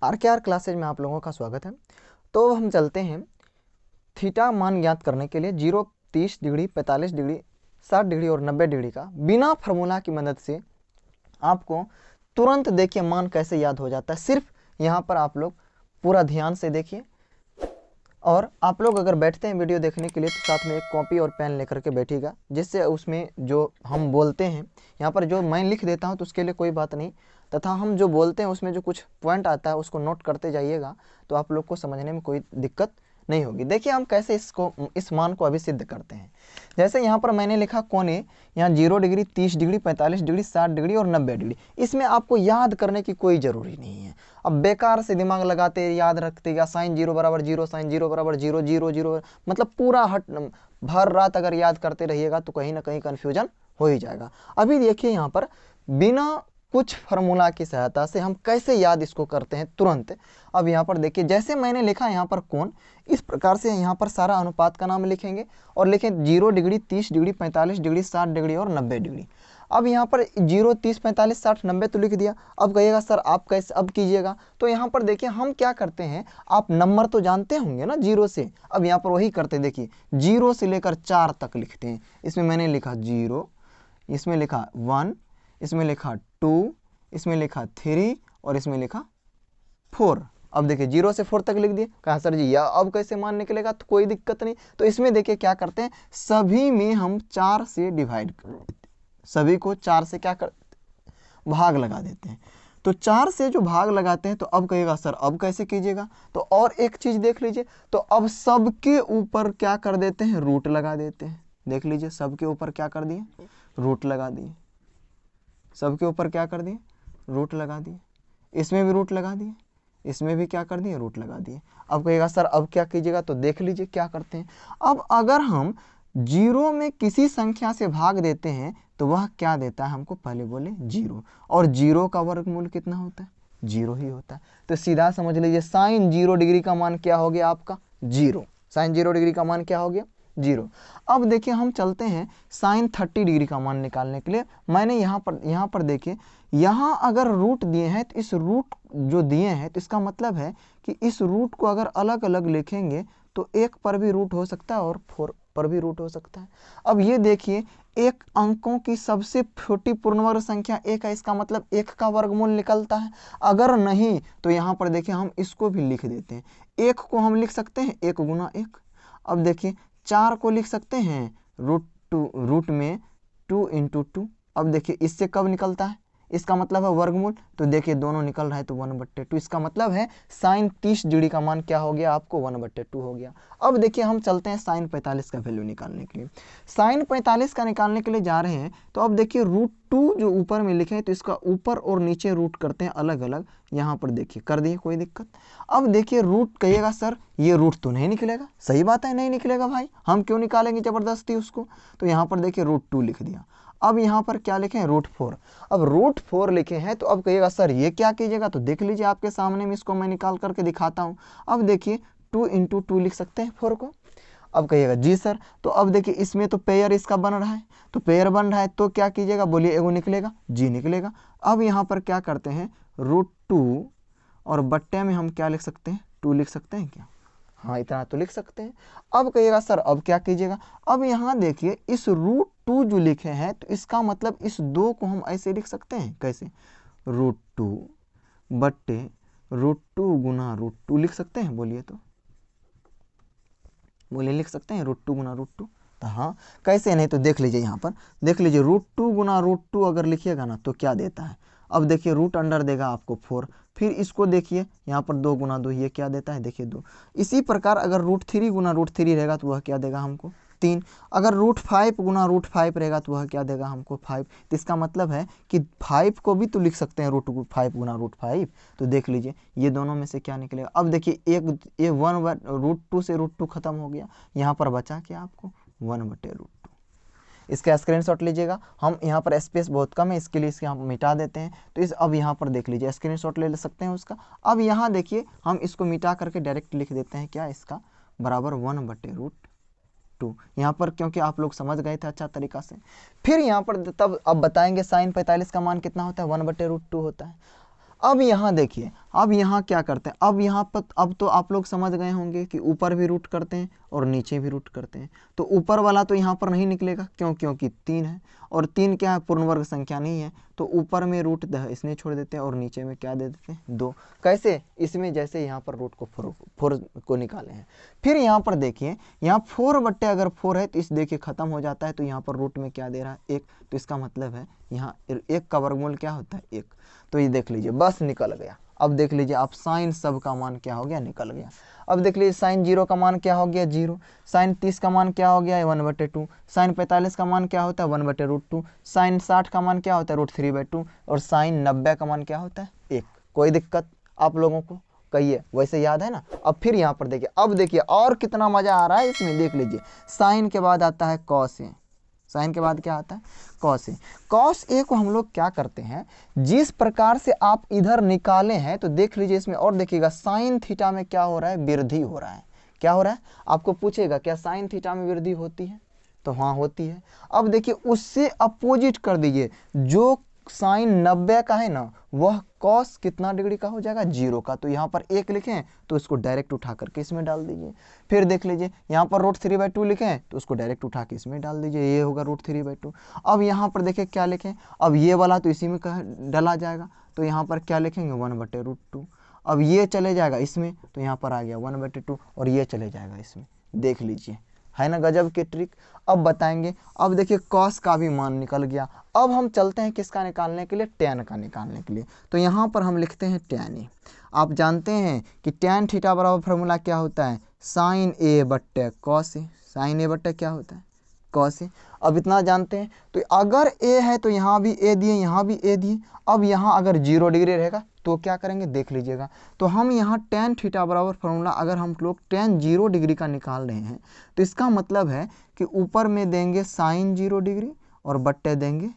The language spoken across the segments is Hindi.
आर क्लासेज में आप लोगों का स्वागत है। तो हम चलते हैं थीटा मान ज्ञात करने के लिए 0, 30 डिग्री, 45 डिग्री, 60 डिग्री और 90 डिग्री का बिना फार्मूला की मदद से आपको तुरंत देखिए मान कैसे याद हो जाता है। सिर्फ यहाँ पर आप लोग पूरा ध्यान से देखिए, और आप लोग अगर बैठते हैं वीडियो देखने के लिए तो साथ में एक कॉपी और पेन लेकर के बैठिएगा, जिससे उसमें जो हम बोलते हैं यहाँ पर जो मैं लिख देता हूँ तो उसके लिए कोई बात नहीं, तथा हम जो बोलते हैं उसमें जो कुछ पॉइंट आता है उसको नोट करते जाइएगा, तो आप लोग को समझने में कोई दिक्कत नहीं होगी। देखिए हम कैसे इस मान को अभी सिद्ध करते हैं। जैसे यहाँ पर मैंने लिखा कोने, यहाँ 0 डिग्री, 30 डिग्री, 45 डिग्री, 60 डिग्री और 90 डिग्री। इसमें आपको याद करने की कोई ज़रूरी नहीं है। अब बेकार से दिमाग लगाते याद रखते या साइन 0 बराबर 0, साइन 0 बराबर 0, 0 0, मतलब पूरा भर रात अगर याद करते रहिएगा तो कहीं ना कहीं कन्फ्यूजन हो ही जाएगा। अभी देखिए यहाँ पर बिना कुछ फार्मूला की सहायता से हम कैसे याद इसको करते हैं तुरंत। अब यहाँ पर देखिए जैसे मैंने लिखा यहाँ पर कोण, इस प्रकार से यहाँ पर सारा अनुपात का नाम लिखेंगे और लिखें 0 डिग्री, 30 डिग्री, 45 डिग्री, 60 डिग्री और 90 डिग्री। अब यहाँ पर 0, 30, 45, 60, 90 तो लिख दिया। अब कहिएगा सर आप कैसे अब कीजिएगा, तो यहाँ पर देखिए हम क्या करते हैं, आप नंबर तो जानते होंगे ना 0 से। अब यहाँ पर वही करते, देखिए 0 से लेकर 4 तक लिखते हैं। इसमें मैंने लिखा 0, इसमें लिखा 1, इसमें लिखा 2, इसमें लिखा 3 और इसमें लिखा 4। अब देखिए 0 से 4 तक लिख दिए। कहा सर जी या अब कैसे मान निकलेगा, तो कोई दिक्कत नहीं। तो इसमें देखिए क्या करते हैं, सभी में हम 4 से डिवाइड कर देते हैं, सभी को 4 से क्या कर भाग लगा देते हैं। तो 4 से जो भाग लगाते हैं, तो अब कहिएगा सर अब कैसे कीजिएगा, तो और एक चीज देख लीजिए, तो अब सबके ऊपर क्या कर देते हैं, रूट लगा देते हैं। देख लीजिए सबके ऊपर क्या कर दिए, रूट लगा दिए। सबके ऊपर क्या कर दिए, रूट लगा दिए। इसमें भी रूट लगा दिए, इसमें भी क्या कर दिए, रूट लगा दिए। अब कहिएगा सर अब क्या कीजिएगा, तो देख लीजिए क्या करते हैं। अब अगर हम 0 में किसी संख्या से भाग देते हैं तो वह क्या देता है हमको, पहले बोले 0, और 0 का वर्गमूल कितना होता है, 0 ही होता है। तो सीधा समझ लीजिए साइन 0 डिग्री का मान क्या हो गया आपका, 0। साइन 0 डिग्री का मान क्या हो गया, 0। अब देखिए हम चलते हैं साइन 30 डिग्री का मान निकालने के लिए। मैंने यहाँ पर देखिए, यहाँ अगर रूट दिए हैं तो इस रूट जो दिए हैं तो इसका मतलब है कि इस रूट को अगर अलग अलग लिखेंगे तो 1 पर भी रूट हो सकता है और 4 पर भी रूट हो सकता है। अब ये देखिए एक अंकों की सबसे छोटी पूर्ण वर्ग संख्या 1 है, इसका मतलब 1 का वर्गमूल निकलता है। अगर नहीं तो यहाँ पर देखिए हम इसको भी लिख देते हैं। 1 को हम लिख सकते हैं 1 गुना 1। अब देखिए 4 को लिख सकते हैं रूट में 2 इंटू 2। अब देखिए इससे कब निकलता है, इसका मतलब है वर्गमूल, तो देखिए दोनों निकल रहा है तो 1/2। इसका मतलब है साइन 30 डिग्री का मान क्या हो गया आपको, 1/2 हो गया। अब देखिए हम चलते हैं साइन 45 का वैल्यू निकालने के लिए। साइन 45 का निकालने के लिए जा रहे हैं, तो अब देखिए √2 जो ऊपर में लिखे हैं तो इसका ऊपर और नीचे रूट करते हैं अलग अलग। यहाँ पर देखिए कर दिए, कोई दिक्कत। अब देखिए रूट कहिएगा सर ये रूट तो नहीं निकलेगा, सही बात है नहीं निकलेगा भाई, हम क्यों निकालेंगे जबरदस्ती उसको। तो यहाँ पर देखिए √2 लिख दिया। अब यहाँ पर क्या लिखे हैं, √4। अब √4 लिखे हैं तो अब कहिएगा सर ये क्या कीजिएगा, तो देख लीजिए आपके सामने में, इसको मैं निकाल करके दिखाता हूँ। अब देखिए 2 इंटू 2 लिख सकते हैं 4 को। अब कहिएगा जी सर, तो अब देखिए इसमें तो पेयर इसका बन रहा है, तो पेयर बन रहा है तो क्या कीजिएगा, बोलिए एगो निकलेगा, जी निकलेगा। अब यहाँ पर क्या करते हैं, √2 और बट्टे में हम क्या लिख सकते हैं, 2 लिख सकते हैं क्या, हाँ इतना तो लिख सकते हैं। अब कहिएगा सर अब क्या कीजिएगा, अब यहाँ देखिए इस √2 जो लिखे हैं तो इसका मतलब इस 2 को हम ऐसे लिख सकते हैं, कैसे, √2 बट्टे √2 गुना √2 लिख सकते हैं, बोलिए तो, बोलिए लिख सकते हैं √2 गुना √2। तो हाँ कैसे नहीं, तो देख लीजिए यहाँ पर, देख लीजिए √2 गुना √2 अगर लिखिएगा ना तो क्या देता है। अब देखिए रूट अंडर देगा आपको 4, फिर इसको देखिए यहाँ पर 2 गुना 2, ये क्या देता है, देखिए 2। इसी प्रकार अगर √3 गुना √3 रहेगा तो वह क्या देगा हमको, 3। अगर √5 गुना √5 रहेगा तो वह क्या देगा हमको, 5। तो इसका मतलब है कि 5 को भी तो लिख सकते हैं √5 गुना √5। तो देख लीजिए ये दोनों में से क्या निकलेगा। अब देखिए ये 1 √2 से √2 खत्म हो गया, यहाँ पर बचा क्या आपको, 1/√2। इसका स्क्रीनशॉट लीजिएगा। हम यहाँ पर स्पेस बहुत कम है इसके लिए इसके हम मिटा देते हैं। तो इस अब यहाँ पर देख लीजिए स्क्रीनशॉट ले सकते हैं उसका। अब यहाँ देखिए हम इसको मिटा करके डायरेक्ट लिख देते हैं क्या, इसका बराबर 1/√2। यहाँ पर क्योंकि आप लोग समझ गए थे अच्छा तरीका से। फिर यहाँ पर तब अब बताएंगे साइन 45 का मान कितना होता है, 1/√2 होता है। अब यहाँ देखिए, अब यहाँ क्या करते हैं, अब यहाँ पर अब तो आप लोग समझ गए होंगे कि ऊपर भी रूट करते हैं और नीचे भी रूट करते हैं। तो ऊपर वाला तो यहाँ पर नहीं निकलेगा, क्यों? क्योंकि 3 है और 3 क्या है, पूर्ण वर्ग संख्या नहीं है। तो ऊपर में रूट इसने छोड़ देते हैं और नीचे में क्या दे देते हैं, 2। कैसे? इसमें जैसे यहाँ पर रूट को 4 को निकाले हैं। फिर यहाँ पर देखिए, यहाँ 4 बट्टे अगर 4 है तो इस देखिए खत्म हो जाता है, तो यहाँ पर रूट में क्या दे रहा है, 1। तो इसका मतलब है यहाँ 1 का वर्गमूल क्या होता है, 1। तो ये देख लीजिए, बस निकल गया। अब देख लीजिए आप साइन सब का मान क्या हो गया, निकल गया। अब देख लीजिए साइन 0 का मान क्या हो गया, 0। साइन 30 का मान क्या हो गया, 1/2। साइन 45 का मान क्या होता है, 1/√2। साइन 60 का मान क्या होता है, √3/2। और साइन 90 का मान क्या होता है, 1। कोई दिक्कत आप लोगों को? कहिए, वैसे याद है ना। अब फिर यहाँ पर देखिए, अब देखिए और कितना मजा आ रहा है इसमें, देख लीजिए। साइन के बाद आता है कॉस ए। साइन के बाद क्या आता है, कॉस ए। कॉस ए को हम लोग क्या करते हैं, जिस प्रकार से आप इधर निकाले हैं, तो देख लीजिए इसमें और देखिएगा, साइन थीटा में क्या हो रहा है, वृद्धि हो रहा है। क्या हो रहा है? आपको पूछेगा क्या साइन थीटा में वृद्धि होती है, तो हाँ होती है। अब देखिए उससे अपोजिट कर दीजिए, जो साइन 90 का है ना, वह कॉस कितना डिग्री का हो जाएगा, 0 का। तो यहाँ पर 1 लिखें तो इसको डायरेक्ट उठा करके इसमें डाल दीजिए। फिर देख लीजिए यहाँ पर √3/2 लिखें तो उसको डायरेक्ट उठा के इसमें डाल दीजिए, ये होगा √3/2। अब यहाँ पर देखिए क्या लिखें, अब ये वाला तो इसी में डाला जाएगा, तो यहाँ पर क्या लिखेंगे, 1/√2। अब ये चले जाएगा इसमें, तो यहाँ पर आ गया 1/2 और ये चले जाएगा इसमें। देख लीजिए, है ना गजब की ट्रिक। अब बताएंगे, अब देखिए कॉस का भी मान निकल गया। अब हम चलते हैं किसका निकालने के लिए, टैन का निकालने के लिए। तो यहाँ पर हम लिखते हैं टैन ए। आप जानते हैं कि टैन थीटा बराबर फॉर्मूला क्या होता है, साइन ए बट्टे कॉस ए। साइन ए बट्टे क्या होता है, कॉस ए। अब इतना जानते हैं, तो अगर ए है तो यहाँ भी ए दिए, यहाँ भी ए दिए। अब यहाँ अगर 0 डिग्री रहेगा तो क्या करेंगे, देख लीजिएगा। तो हम यहाँ टैन थीटा बराबर फॉर्मूला, अगर हम लोग टैन 0 डिग्री का निकाल रहे हैं, तो इसका मतलब है कि ऊपर में देंगे साइन 0 डिग्री और बट्टे देंगे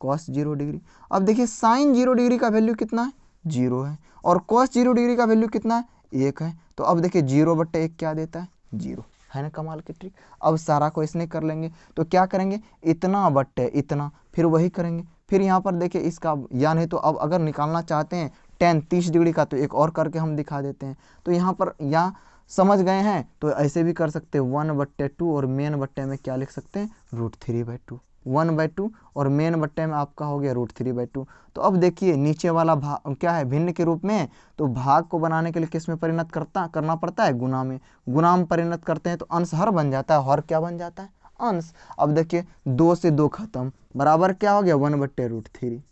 कॉस 0 डिग्री। अब देखिए साइन 0 डिग्री का वैल्यू कितना है, 0 है, और कॉस 0 डिग्री का वैल्यू कितना है, 1 है। तो अब देखिए 0/1 क्या देता है, 0। है ना कमाल की ट्रिक। अब सारा को इसने कर लेंगे, तो क्या करेंगे, इतना बट्टे इतना, फिर वही करेंगे। फिर यहाँ पर देखिए इसका, या नहीं तो अब अगर निकालना चाहते हैं टैन 30 डिग्री का, तो एक और करके हम दिखा देते हैं। तो यहाँ पर या समझ गए हैं तो ऐसे भी कर सकते हैं, 1/2 और मेन बट्टे में क्या लिख सकते हैं, √3/2। 1/2 और मेन बट्टे में आपका हो गया √3/2। तो अब देखिए नीचे वाला भाग क्या है, भिन्न के रूप में, तो भाग को बनाने के लिए किस में परिणत करना पड़ता है, गुना में। गुना में परिणत करते हैं तो अंश हर बन जाता है, हर क्या बन जाता है, अंश। अब देखिए 2 से 2 खत्म, बराबर क्या हो गया, 1/√3।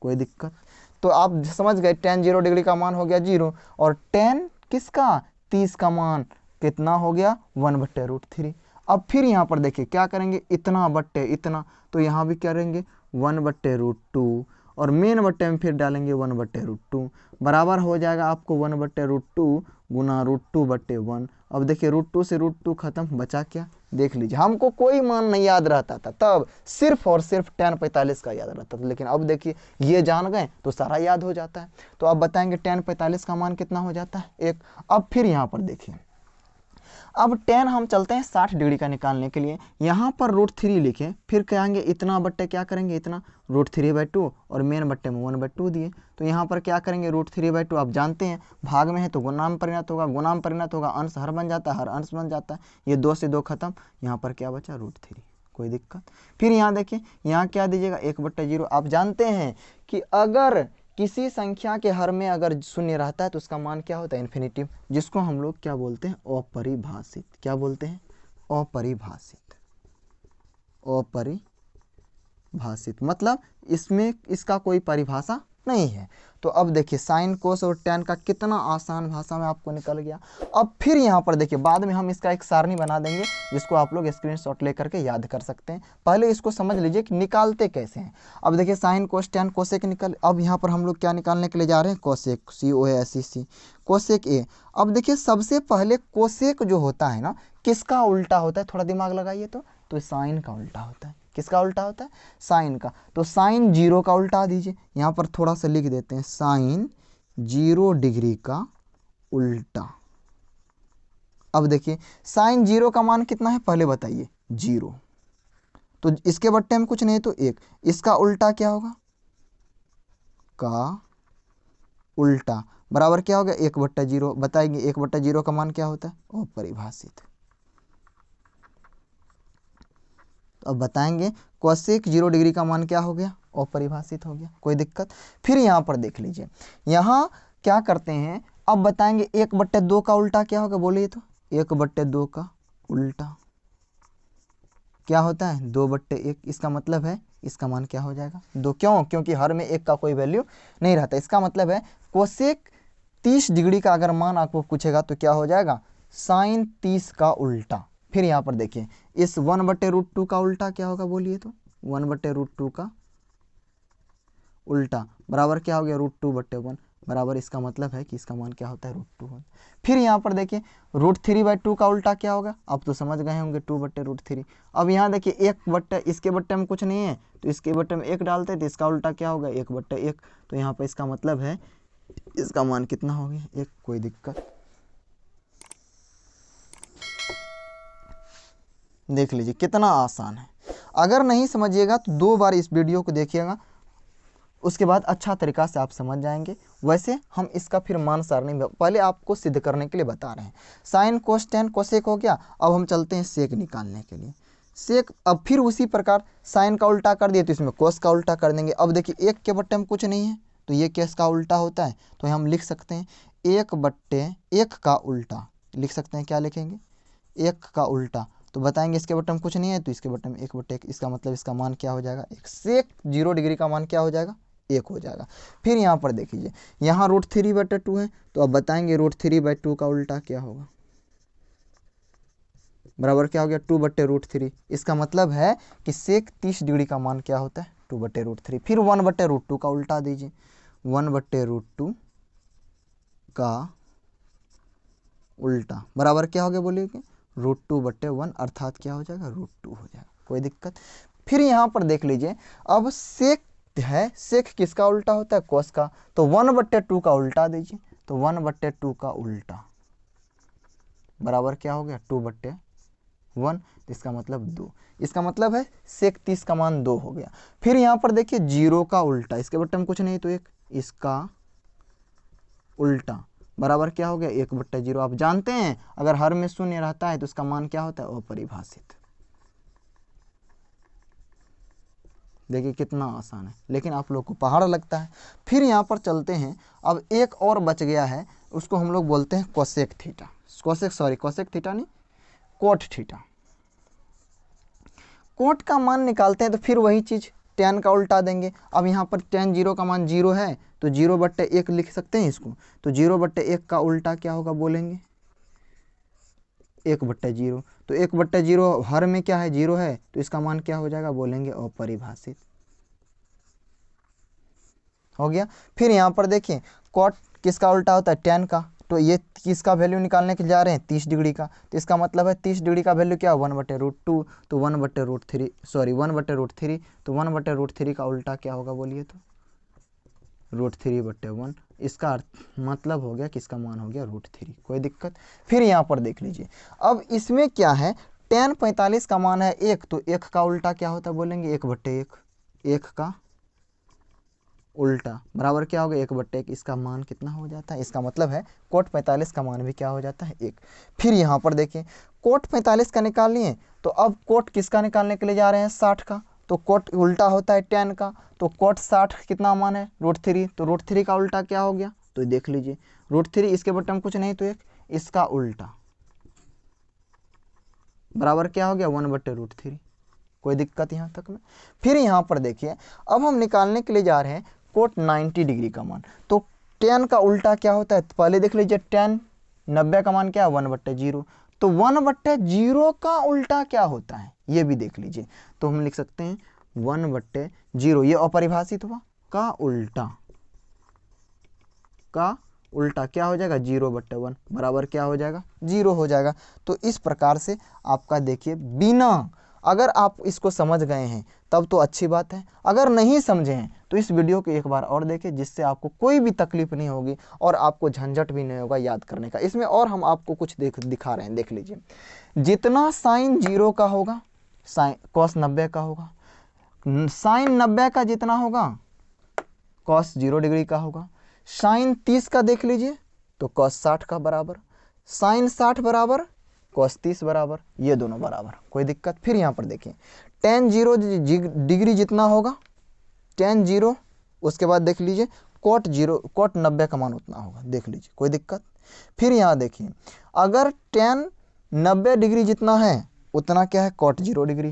कोई दिक्कत? तो आप समझ गए, टैन 0 डिग्री का मान हो गया 0, और टैन किसका, 30 का मान कितना हो गया, 1/√3। अब फिर यहाँ पर देखिए क्या करेंगे, इतना बट्टे इतना, तो यहाँ भी करेंगे 1/√2, और मेन बट्टे में फिर डालेंगे 1/√2, बराबर हो जाएगा आपको 1/√2 गुना √2/1। अब देखिए √2 से √2 खत्म, बचा क्या, देख लीजिए। हमको कोई मान नहीं याद रहता था तब, सिर्फ और सिर्फ टैन 45 का याद रहता था, लेकिन अब देखिए ये जान गए तो सारा याद हो जाता है। तो अब बताएंगे टैन 45 का मान कितना हो जाता है, 1। अब फिर यहाँ पर देखिए, अब टैन हम चलते हैं 60 डिग्री का निकालने के लिए। यहाँ पर √3 लिखें, फिर कहेंगे इतना बट्टे क्या करेंगे, इतना √3/2, और मेन बट्टे में 1/2 दिए। तो यहाँ पर क्या करेंगे, √3/2। आप जानते हैं भाग में है तो गुना में परिणत होगा, गुना में परिणत होगा, अंश हर बन जाता है, हर अंश बन जाता है। ये 2 से 2 खत्म, यहाँ पर क्या बचा, √3। कोई दिक्कत? फिर यहाँ देखिए, यहाँ क्या दीजिएगा, 1/0। आप जानते हैं कि अगर किसी संख्या के हर में अगर शून्य रहता है तो उसका मान क्या होता है, इन्फिनिटिव, जिसको हम लोग क्या बोलते हैं, अपरिभाषित। क्या बोलते हैं, अपरिभाषित। अपरिभाषित मतलब इसमें इसका कोई परिभाषा नहीं है। तो अब देखिए साइन कोस और टैन का कितना आसान भाषा में आपको निकल गया। अब फिर यहाँ पर देखिए, बाद में हम इसका एक सारणी बना देंगे जिसको आप लोग स्क्रीनशॉट लेकर के याद कर सकते हैं। पहले इसको समझ लीजिए कि निकालते कैसे हैं। अब देखिए साइन कोस टैन कोसेक निकल, अब यहाँ पर हम लोग क्या निकालने के लिए जा रहे हैं, कोसेक, COSEC, कोसेक ए। अब देखिए सबसे पहले कोसेक जो होता है ना, किसका उल्टा होता है, थोड़ा दिमाग लगाइए तो साइन का उल्टा होता है। किसका उल्टा होता है, साइन का। तो साइन 0 का उल्टा दीजिए, यहाँ पर थोड़ा सा लिख देते हैं, साइन 0 डिग्री का उल्टा। अब देखिए साइन 0 का मान कितना है, पहले बताइए, 0। तो इसके बट्टे में कुछ नहीं तो 1, इसका उल्टा क्या होगा, का उल्टा बराबर क्या हो गया 1/0। बताएंगे 1/0 का मान क्या होता है अपरिभाषित। तो अब बताएंगे कोसेक 0 डिग्री का मान क्या हो गया अपरिभाषित हो गया। कोई दिक्कत। फिर यहाँ पर देख लीजिए, यहाँ क्या करते हैं, अब बताएंगे 1/2 का उल्टा क्या होगा बोलिए तो। 1/2 का उल्टा क्या होता है 2/1। इसका मतलब है इसका मान क्या हो जाएगा 2। क्यों? क्योंकि हर में 1 का कोई वैल्यू नहीं रहता। इसका मतलब है कोसेक 30 डिग्री का अगर मान आपको पूछेगा तो क्या हो जाएगा साइन 30 का उल्टा। फिर यहाँ पर देखिए इस 1/√2 का उल्टा क्या होगा बोलिए तो। 1/√2 का उल्टा बराबर क्या हो गया √2/1 बराबर। इसका मतलब है कि इसका मान क्या होता है √2। फिर यहाँ पर देखिए √3/2 का उल्टा क्या होगा, आप तो समझ गए होंगे 2/√3। अब यहाँ देखिए इसके बट्टे में कुछ नहीं है तो इसके बट्टे में 1 डालते हैं तो इसका उल्टा क्या होगा 1/1। तो यहाँ पर इसका मतलब है इसका मान कितना हो गया 1। कोई दिक्कत। देख लीजिए कितना आसान है। अगर नहीं समझिएगा तो 2 बार इस वीडियो को देखिएगा, उसके बाद अच्छा तरीका से आप समझ जाएंगे। वैसे हम इसका फिर मान सारणी में पहले आपको सिद्ध करने के लिए बता रहे हैं। साइन कोस टेन कोसेक हो गया। अब हम चलते हैं सेक निकालने के लिए। सेक अब फिर उसी प्रकार साइन का उल्टा कर दिए तो इसमें कोस का उल्टा कर देंगे। अब देखिए 1/1 में कुछ नहीं है तो ये केस का उल्टा होता है तो हम लिख सकते हैं 1/1 का उल्टा। लिख सकते हैं क्या लिखेंगे 1 का उल्टा। तो बताएंगे इसके बट्टे में कुछ नहीं है तो इसके बट्टे में 1/1। इसका मतलब इसका मान क्या हो जाएगा 1। सेक 0 डिग्री का मान क्या हो जाएगा 1 हो जाएगा। फिर यहाँ पर देखिए यहाँ √3/2 है तो अब बताएंगे √3/2 का उल्टा क्या होगा बराबर क्या हो गया 2/√3। इसका मतलब है कि सेक 30 डिग्री का मान क्या होता है 2/√3। फिर 1/√2 का उल्टा दीजिए। 1/√2 का उल्टा बराबर क्या हो गया बोलिए कि √2/1 अर्थात क्या हो जाएगा √2 हो जाएगा। कोई दिक्कत। फिर यहाँ पर देख लीजिए अब सेक है, सेक किसका उल्टा होता है कोस का। तो 1/2 का उल्टा दीजिए। तो 1/2 का उल्टा बराबर क्या हो गया 2/1। इसका मतलब 2। इसका मतलब है सेक 30 का मान 2 हो गया। फिर यहाँ पर देखिए 0 का उल्टा, इसके बट्टे में कुछ नहीं तो 1। इसका उल्टा बराबर क्या हो गया 1/0। आप जानते हैं अगर हर में शून्य रहता है तो उसका मान क्या होता है अपरिभाषित। देखिए कितना आसान है, लेकिन आप लोग को पहाड़ लगता है। फिर यहाँ पर चलते हैं। अब एक और बच गया है, उसको हम लोग बोलते हैं कोसेक थीटा। कोसेक थीटा नहीं, कोट थीटा। कोट का मान निकालते हैं तो फिर वही चीज़ टेन का उल्टा देंगे। अब यहाँ पर टेन 0 का मान 0 है तो 0/1 लिख सकते हैं इसको। तो 0/1 का उल्टा क्या होगा बोलेंगे 1/0। तो 1/0 हर में क्या है 0 है तो इसका मान क्या हो जाएगा बोलेंगे अपरिभाषित। हो गया। फिर यहाँ पर देखिए कॉट किसका उल्टा होता है टेन का। तो ये किसका वैल्यू निकालने के जा रहे हैं 30 डिग्री का। तो इसका मतलब है 30 डिग्री का वैल्यू क्या 1/√2। तो 1/√3 सॉरी 1/√3। तो 1/√3 का उल्टा क्या होगा बोलिए तो √3/1। इसका मतलब हो गया कि इसका मान हो गया √3। कोई दिक्कत। फिर यहाँ पर देख लीजिए अब इसमें क्या है tan 45 का मान है 1। तो 1 का उल्टा क्या होता है बोलेंगे 1/1। 1 का उल्टा बराबर क्या होगा 1/1। इसका मान कितना हो जाता है, इसका मतलब है कोट 45 का मान भी क्या हो जाता है 1। फिर यहाँ पर देखिए कोट 45 का निकाल लिए तो अब कोट किसका निकालने के लिए जा रहे हैं 60 का। तो कोट उल्टा होता है tan का। तो कोट 60 कितना मान है √3। तो √3 का उल्टा क्या हो गया तो देख लीजिए √3 इसके बट्टे में कुछ नहीं तो 1। इसका उल्टा बराबर क्या हो गया 1/√3। कोई दिक्कत यहाँ तक में। फिर यहाँ पर देखिए अब हम निकालने के लिए जा रहे हैं कोट 90 डिग्री का मान। तो tan का उल्टा क्या होता है पहले देख लीजिए tan 90 का मान क्या है 1/0। तो 1/0 का उल्टा क्या होता है ये भी देख लीजिए। तो हम लिख सकते हैं 1/0 ये अपरिभाषित हुआ का उल्टा क्या हो जाएगा 0/1 बराबर क्या हो जाएगा 0 हो जाएगा। तो इस प्रकार से आपका देखिए बिना अगर आप इसको समझ गए हैं तब तो अच्छी बात है, अगर नहीं समझे हैं तो इस वीडियो को एक बार और देखें जिससे आपको कोई भी तकलीफ नहीं होगी और आपको झंझट भी नहीं होगा याद करने का। इसमें और हम आपको कुछ दिखा रहे हैं। देख लीजिए जितना साइन 0 का होगा साइन कॉस 90 का होगा। साइन 90 का जितना होगा कॉस 0 डिग्री का होगा। साइन 30 का देख लीजिए तो कॉस 60 का बराबर, साइन 60 बराबर कॉस 30 बराबर, ये दोनों बराबर, कोई दिक्कत। फिर यहाँ पर देखिए टेन 0 डिग्री जितना होगा, टेन 0, उसके बाद देख लीजिए कोट 0, कोट 90 का मान उतना होगा, देख लीजिए, कोई दिक्कत। फिर यहाँ देखिए अगर टेन 90 डिग्री जितना है उतना क्या है, कोट 0 डिग्री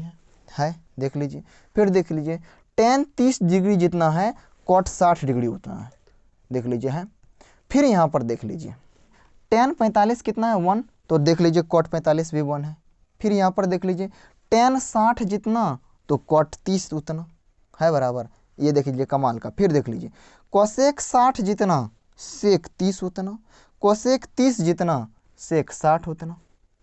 है, देख लीजिए। फिर देख लीजिए टेन 30 डिग्री जितना है कोट 60 डिग्री उतना है, देख लीजिए है। फिर यहाँ पर देख लीजिए टेन 45 कितना है 1, तो देख लीजिए कोट 45 भी 1 है। फिर यहाँ पर देख लीजिए टेन 60 जितना तो कोट 30 उतना है बराबर, ये देख लीजिए कमाल का। फिर देख लीजिए कोसेक 60 जितना सेक 30 उतना, कोसेक 30 जितना सेक 60 उतना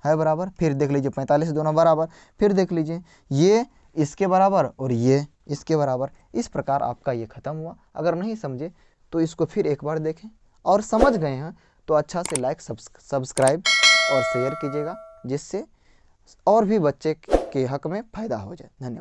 है बराबर। फिर देख लीजिए 45 दोनों बराबर। फिर देख लीजिए ये इसके बराबर और ये इसके बराबर। इस प्रकार आपका ये खत्म हुआ। अगर नहीं समझे तो इसको फिर एक बार देखें, और समझ गए हैं तो अच्छा से लाइक सब्सक्राइब और शेयर कीजिएगा, जिससे और भी बच्चे के हक में फ़ायदा हो जाए। धन्यवाद।